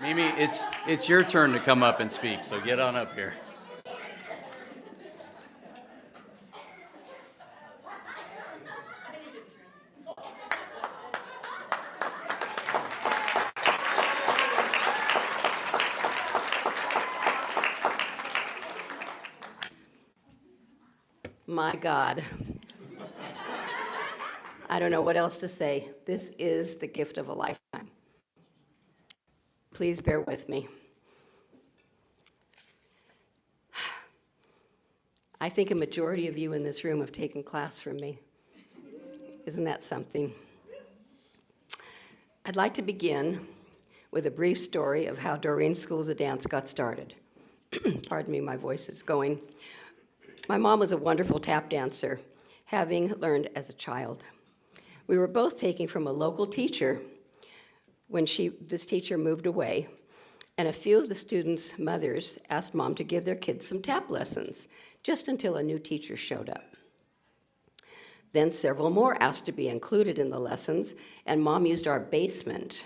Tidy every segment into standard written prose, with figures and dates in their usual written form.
Mimi, it's your turn to come up and speak, so get on up here. My God. I don't know what else to say. This is the gift of a lifetime. Please bear with me. I think a majority of you in this room have taken class from me. Isn't that something? I'd like to begin with a brief story of how Doreen School of the Dance got started. Pardon me, my voice is going. My mom was a wonderful tap dancer, having learned as a child. We were both taken from a local teacher when this teacher moved away, and a few of the students' mothers asked Mom to give their kids some tap lessons, just until a new teacher showed up. Then several more asked to be included in the lessons, and Mom used our basement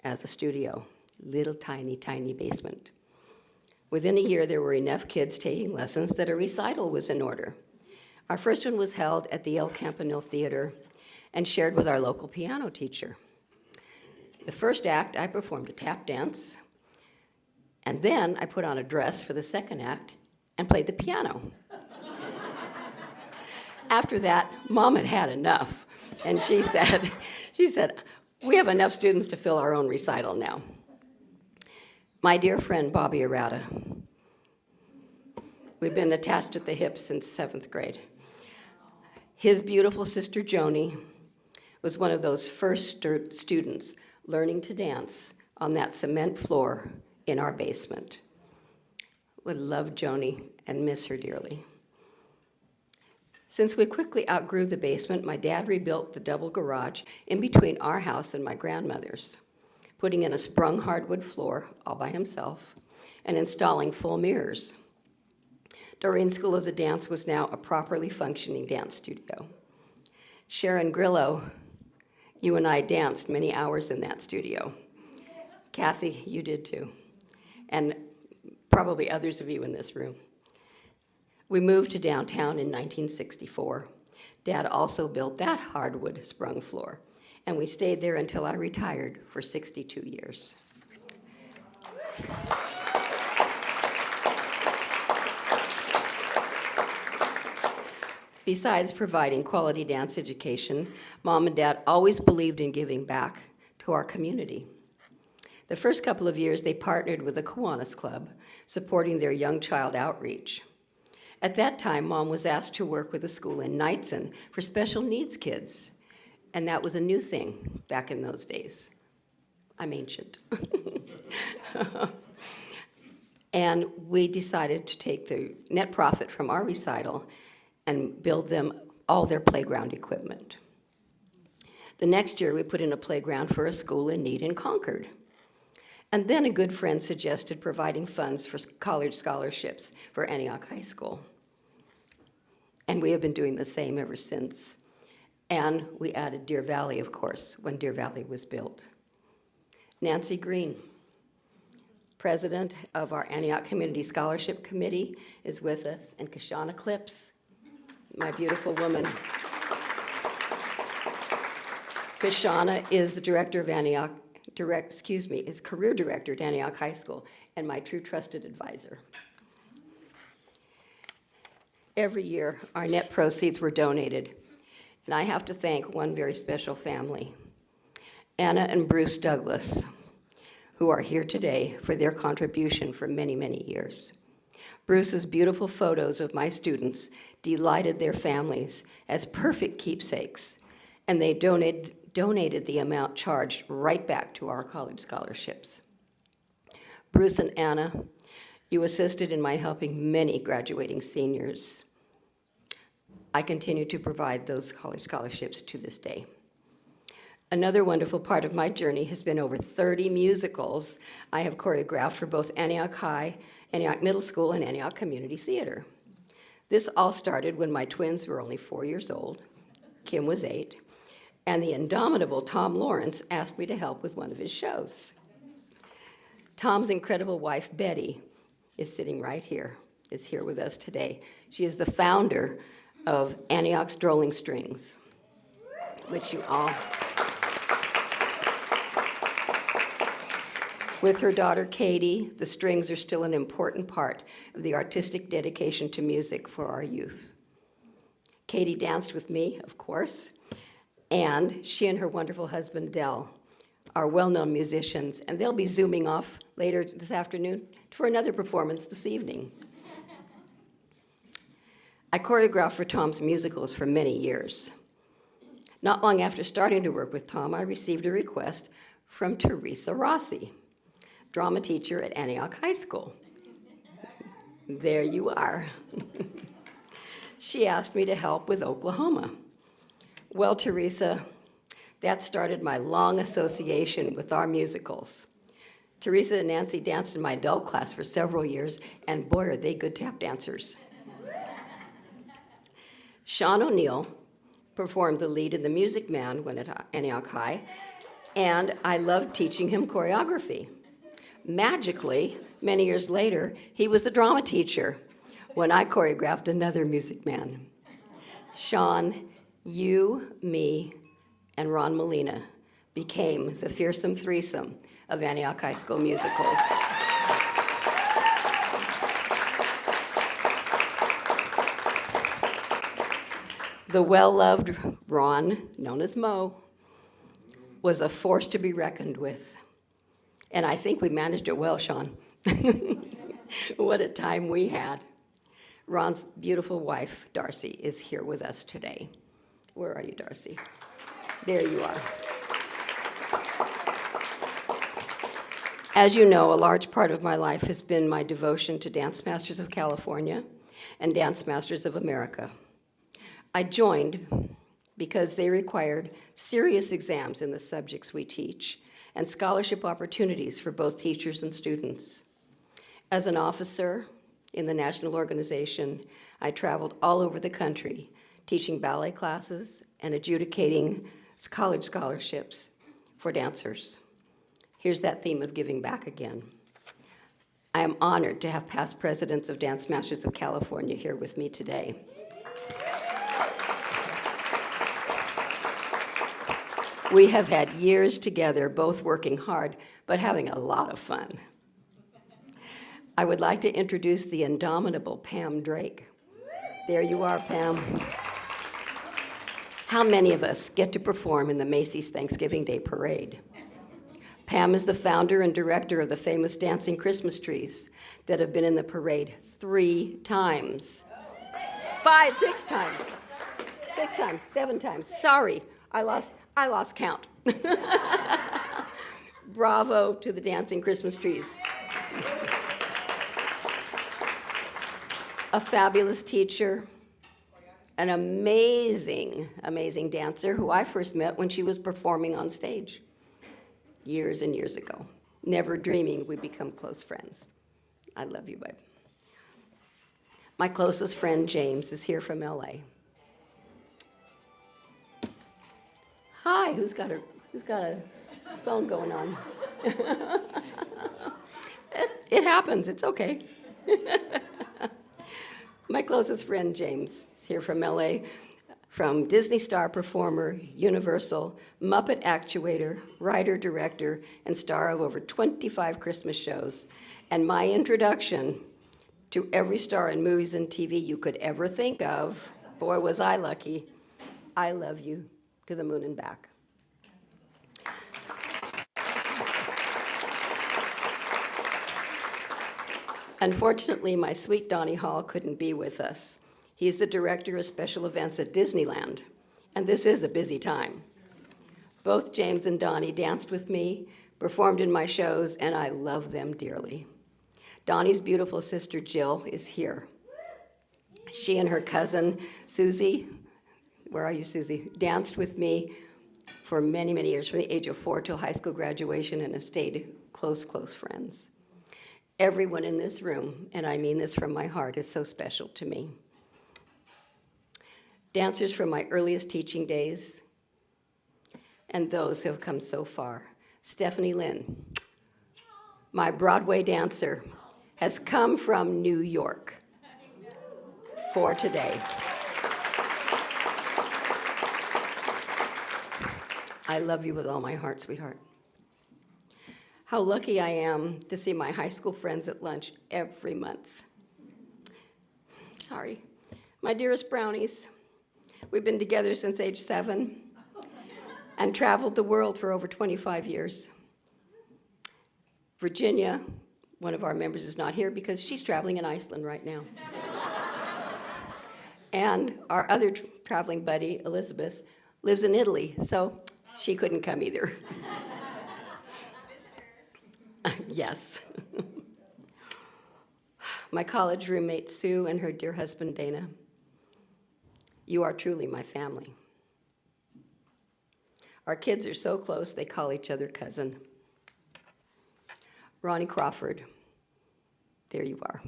as a studio, little tiny, tiny basement. Within a year, there were enough kids taking lessons that a recital was in order. Our first one was held at the El Campanile Theater and shared with our local piano teacher. The first act, I performed a tap dance, and then I put on a dress for the second act and played the piano. After that, Mom had had enough, and she said, we have enough students to fill our own recital now. My dear friend, Bobby Arata. We've been attached at the hip since 7th grade. His beautiful sister, Joni, was one of those first students learning to dance on that cement floor in our basement. Would love Joni and miss her dearly. Since we quickly outgrew the basement, my dad rebuilt the double garage in between our house and my grandmother's, putting in a sprung hardwood floor all by himself and installing full mirrors. Doreen School of the Dance was now a properly functioning dance studio. Sharon Grillo, you and I danced many hours in that studio. Kathy, you did too, and probably others of you in this room. We moved to downtown in 1964. Dad also built that hardwood sprung floor, and we stayed there until I retired for 62 years. Besides providing quality dance education, Mom and Dad always believed in giving back to our community. The first couple of years, they partnered with the Kiwanis Club, supporting their young child outreach. At that time, Mom was asked to work with a school in Knightson for special needs kids, and that was a new thing back in those days. I'm ancient. And we decided to take the net profit from our recital and build them all their playground equipment. The next year, we put in a playground for a school in need in Concord. And then a good friend suggested providing funds for college scholarships for Antioch High School. And we have been doing the same ever since. And we added Deer Valley, of course, when Deer Valley was built. Nancy Green, president of our Antioch Community Scholarship Committee, is with us, and Kashana Clips, my beautiful woman. Kashana is the director of Antioch, is career director at Antioch High School, and my true trusted advisor. Every year, our net proceeds were donated, and I have to thank one very special family, Anna and Bruce Douglas, who are here today for their contribution for many, many years. Bruce's beautiful photos of my students delighted their families as perfect keepsakes, and they donated the amount charged right back to our college scholarships. Bruce and Anna, you assisted in my helping many graduating seniors. I continue to provide those college scholarships to this day. Another wonderful part of my journey has been over 30 musicals I have choreographed for both Antioch High, Antioch Middle School, and Antioch Community Theater. This all started when my twins were only 4 years old, Kim was 8, and the indomitable Tom Lawrence asked me to help with one of his shows. Tom's incredible wife, Betty, is sitting right here, is here with us today. She is the founder of Antioch Strolling Strings, which you all... With her daughter, Katie, the strings are still an important part of the artistic dedication to music for our youth. Katie danced with me, of course, and she and her wonderful husband, Dell, are well-known musicians, and they'll be zooming off later this afternoon for another performance this evening. I choreographed for Tom's musicals for many years. Not long after starting to work with Tom, I received a request from Teresa Rossi, drama teacher at Antioch High School. There you are. She asked me to help with Oklahoma. Well, Teresa, that started my long association with our musicals. Teresa and Nancy danced in my adult class for several years, and boy, are they good tap dancers. Sean O'Neill performed the lead in The Music Man when at Antioch High, and I loved teaching him choreography. Magically, many years later, he was the drama teacher when I choreographed another Music Man. Sean, you, me, and Ron Molina became the fearsome threesome of Antioch High School musicals. The well-loved Ron, known as Mo, was a force to be reckoned with. And I think we managed it well, Sean. What a time we had. Ron's beautiful wife, Darcy, is here with us today. Where are you, Darcy? There you are. As you know, a large part of my life has been my devotion to Dance Masters of California and Dance Masters of America. I joined because they required serious exams in the subjects we teach and scholarship opportunities for both teachers and students. As an officer in the national organization, I traveled all over the country, teaching ballet classes and adjudicating college scholarships for dancers. Here's that theme of giving back again. I am honored to have past presidents of Dance Masters of California here with me today. We have had years together, both working hard, but having a lot of fun. I would like to introduce the indomitable Pam Drake. There you are, Pam. How many of us get to perform in the Macy's Thanksgiving Day Parade? Pam is the founder and director of the famous dancing Christmas trees that have been in the parade 3 times. 5, 6 times. 6 times, 7 times. Sorry, I lost count. Bravo to the dancing Christmas trees. A fabulous teacher, an amazing, amazing dancer who I first met when she was performing on stage years and years ago, never dreaming we'd become close friends. I love you, babe. My closest friend, James, is here from LA. Hi, who's got a phone going on? It happens, it's okay. My closest friend, James, is here from LA, from Disney star performer, Universal, Muppet actuator, writer, director, and star of over 25 Christmas shows, and my introduction to every star in movies and TV you could ever think of. Boy, was I lucky. I love you to the moon and back. Unfortunately, my sweet Donnie Hall couldn't be with us. He's the director of special events at Disneyland, and this is a busy time. Both James and Donnie danced with me, performed in my shows, and I love them dearly. Donnie's beautiful sister, Jill, is here. She and her cousin, Susie, where are you, Susie, danced with me for many, many years, from the age of 4 till high school graduation, and have stayed close, close friends. Everyone in this room, and I mean this from my heart, is so special to me. Dancers from my earliest teaching days and those who have come so far. Stephanie Lynn, my Broadway dancer, has come from New York for today. I love you with all my heart, sweetheart. How lucky I am to see my high school friends at lunch every month. Sorry. My dearest brownies, we've been together since age 7 and traveled the world for over 25 years. Virginia, one of our members, is not here because she's traveling in Iceland right now. And our other traveling buddy, Elizabeth, lives in Italy, so she couldn't come either. Yes. My college roommate, Sue, and her dear husband, Dana. You are truly my family. Our kids are so close, they call each other cousin. Ronnie Crawford, there you are.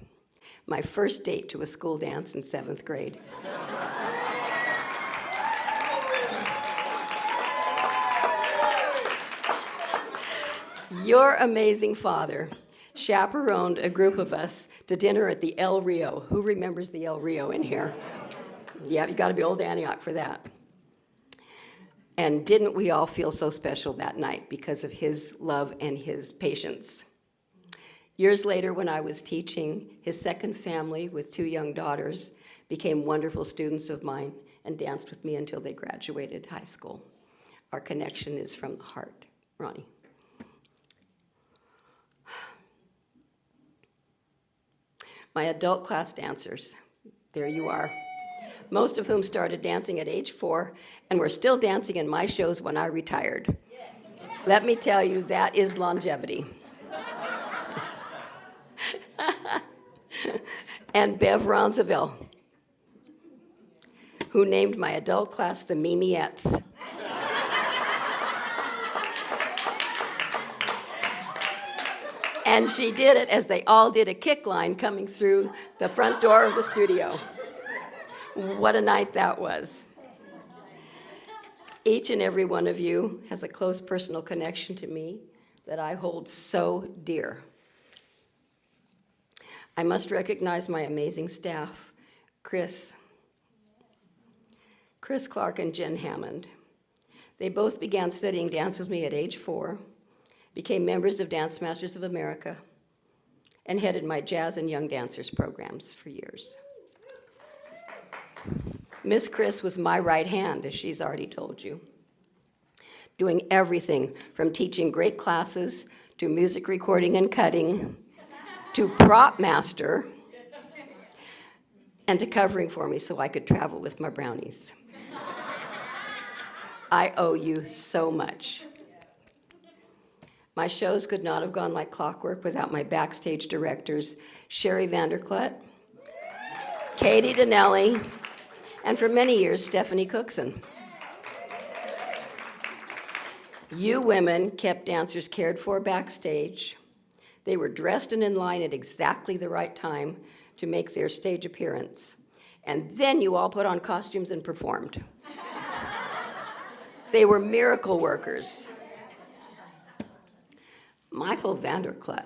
My first date to a school dance in 7th grade. Your amazing father chaperoned a group of us to dinner at the El Rio. Who remembers the El Rio in here? Yeah, you got to be old Antioch for that. And didn't we all feel so special that night because of his love and his patience? Years later, when I was teaching, his second family with 2 young daughters became wonderful students of mine and danced with me until they graduated high school. Our connection is from the heart. Ronnie. My adult class dancers, there you are. Most of whom started dancing at age 4 and were still dancing in my shows when I retired. Let me tell you, that is longevity. And Bev Ronseville, who named my adult class the Mimiettes. And she did it as they all did a kick line coming through the front door of the studio. What a night that was. Each and every one of you has a close personal connection to me that I hold so dear. I must recognize my amazing staff, Chris Clark and Jen Hammond. They both began studying dance with me at age 4, became members of Dance Masters of America, and headed my jazz and young dancers programs for years. Miss Chris was my right hand, as she's already told you, doing everything from teaching great classes to music recording and cutting, to prop master, and to covering for me so I could travel with my brownies. I owe you so much. My shows could not have gone like clockwork without my backstage directors, Sherry Vanderklut, Katie Donnelly, and for many years, Stephanie Cookson. You women kept dancers cared for backstage. They were dressed and in line at exactly the right time to make their stage appearance. And then you all put on costumes and performed. They were miracle workers. Michael Vanderklut,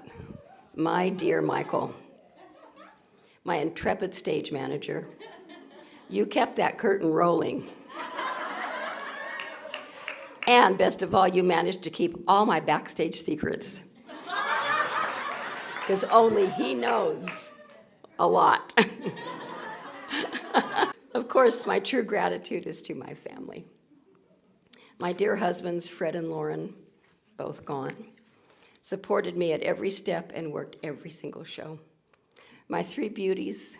my dear Michael, my intrepid stage manager, you kept that curtain rolling. And best of all, you managed to keep all my backstage secrets. Because only he knows a lot. Of course, my true gratitude is to my family. My dear husbands, Fred and Lauren, both gone, supported me at every step and worked every single show. My 3 beauties,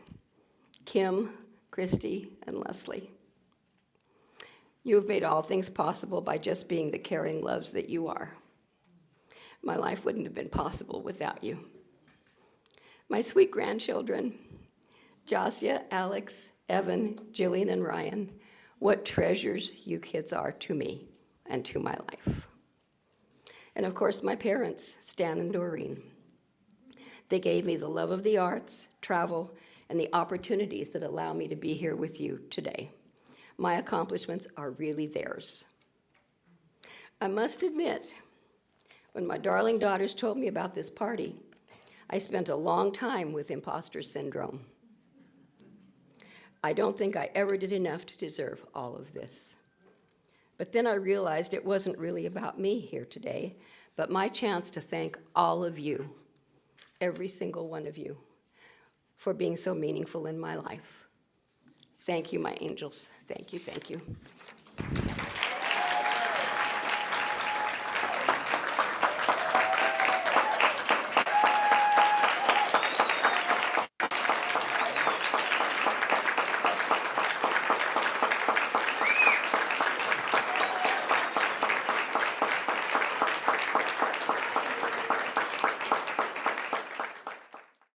Kim, Christy, and Leslie. You have made all things possible by just being the caring loves that you are. My life wouldn't have been possible without you. My sweet grandchildren, Josia, Alex, Evan, Jillian, and Ryan, what treasures you kids are to me and to my life. And of course, my parents, Stan and Doreen. They gave me the love of the arts, travel, and the opportunities that allow me to be here with you today. My accomplishments are really theirs. I must admit, When my darling daughters told me about this party, I spent a long time with imposter syndrome. I don't think I ever did enough to deserve all of this. But then I realized it wasn't really about me here today, but my chance to thank all of you, every single one of you, for being so meaningful in my life. Thank you, my angels. Thank you, thank you.